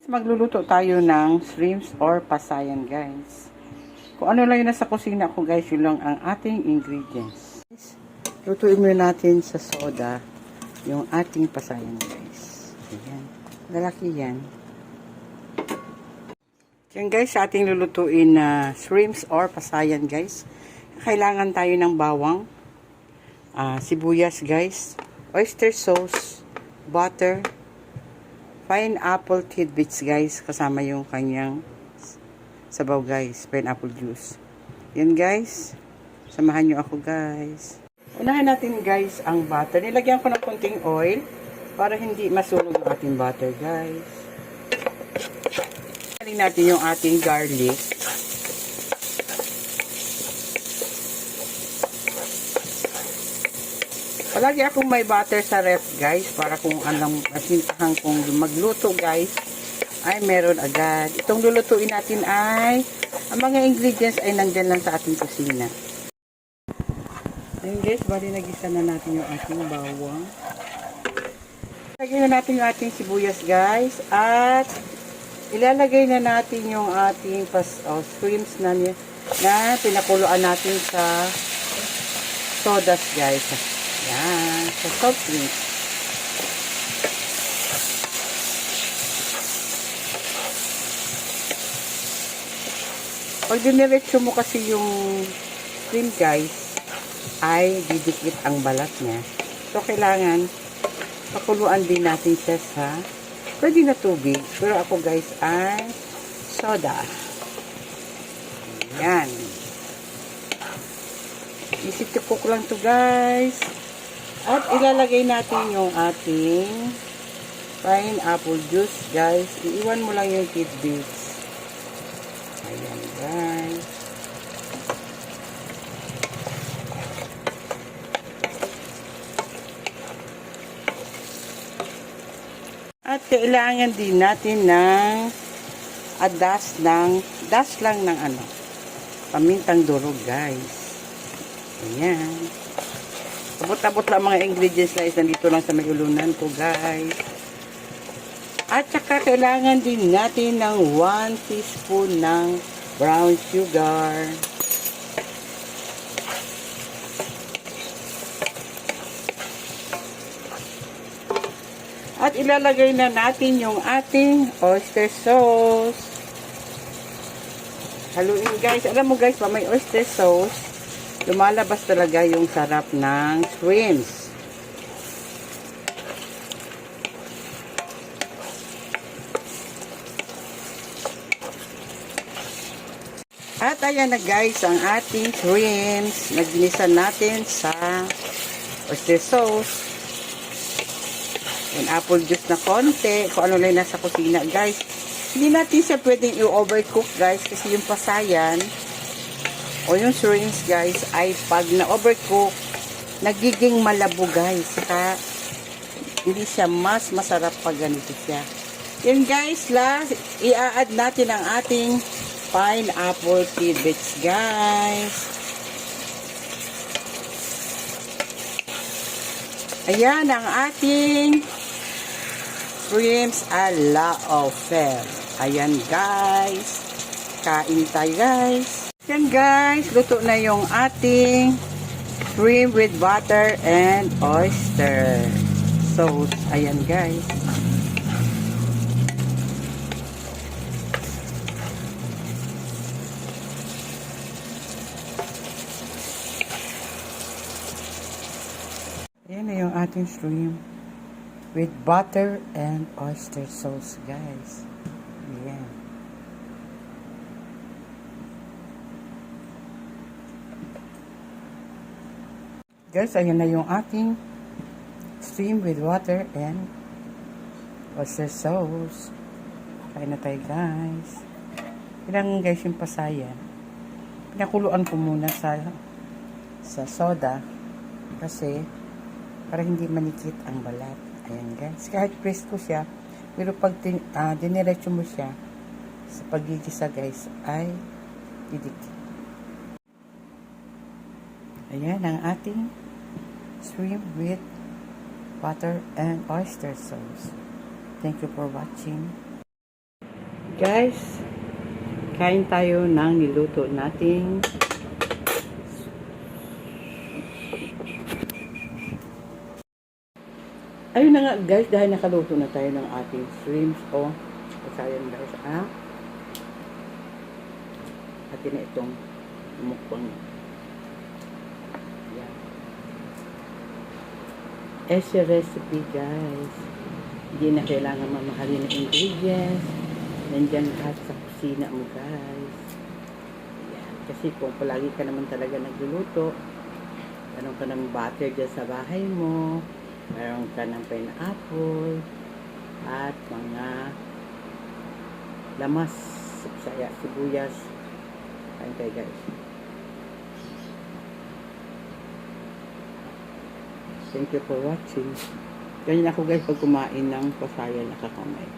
Magluluto tayo ng shrimps or pasayan, guys. Kung ano lang yun nasa kusina ko, guys, yun lang ang ating ingredients. Lutuin muna natin sa soda yung ating pasayan, guys. Ayan. Lalaki yan. Yan, guys, sa ating lulutuin na shrimps or pasayan, guys. Kailangan tayo ng bawang, sibuyas, guys, oyster sauce, butter, pineapple tidbits, guys, kasama yung kanyang sabaw, guys, pineapple juice. Yan, guys, samahan nyo ako, guys. Unahin natin, guys, ang butter. Nilagyan ko ng konting oil para hindi masunog ang ating butter, guys. Nilagyan natin yung ating garlic. Palagi akong may butter sa ref, guys, para kung anong asintahan kong magluto, guys, ay meron agad. Itong lulutuin natin ay, ang mga ingredients ay nandyan lang sa ating kusina. Ayun, guys, bali nagisa na natin yung ating bawang. Ilagay na natin yung ating sibuyas, guys, at ilalagay na natin yung ating shrimps na pinakuluan natin sa sodas, guys. Yan, sa soft drinks. Pag diniretso mo kasi yung shrimp, guys, ay didikit ang balat niya. So, kailangan pakuluan din natin siya sa pwede na tubig. Pero ako, guys, ay soda. Yan. Easy to cook lang to, guys. At ilalagay natin yung ating pineapple juice, guys. Iiwan mo lang yung tidbits. Ayan, guys. At kailangan din natin ng dash lang ng pamintang durog, guys. Ayan. Abot-abot lang mga ingredients, guys. Nandito lang sa may ulunan ko, guys. At saka kailangan din natin ng 1 teaspoon ng brown sugar. At ilalagay na natin yung ating oyster sauce. Haluin, guys. Alam mo, guys, pa may oyster sauce, lumalabas talaga yung sarap ng shrimps. At ayan na, guys, ang ating shrimps. Nagginisan natin sa oyster sauce. And apple juice na konti. Kung ano lang nasa kusina, guys. Hindi natin siya pwedeng i-overcook, guys, kasi yung pasayan o yung shrimps, guys, ay pag na-overcook, nagiging malabo, guys. Saka, hindi siya mas masarap pag ganito siya. Yan, guys, i-add natin ang ating pineapple tidbits, guys. Ayan, ang ating shrimps a la offer. Ayan, guys. Kain tayo, guys. Yan, guys, luto na yung ating shrimp with butter and oyster sauce. Ayan, guys. Ayan na yung ating shrimp with butter and oyster sauce, guys. Ayan. Guys, ayan na yung ating shrimp with water and oyster sauce. Kain na tayo, guys. Kailangan, guys, yung pasayan. Pinakuluan ko muna sa soda kasi para hindi manikit ang balat. Ayan, guys. Kahit presko siya, pero pag diniretso mo siya sa pagigisa, guys, ay didikit. Ayan ang ating shrimp with butter and oyster sauce. Thank you for watching. Guys, kain tayo ng niluto nating ayun na nga guys, dahil nakaluto na tayo ng ating shrimps o pasayan guys, atin na itong mukbang. Yan. Ese recipe guys, hindi na kailangan mamahalin ng ingredients, nandyan lahat sa kusina mo guys. Yan. Kasi kung palagi ka naman talaga nagluluto, meron ka ng butter dyan sa bahay mo, meron ka ng pineapple at mga lamas, sibuyas. Kain tayo guys. Thank you for watching. Ganyan ako guys pag kumain ng pasayan nakakamay.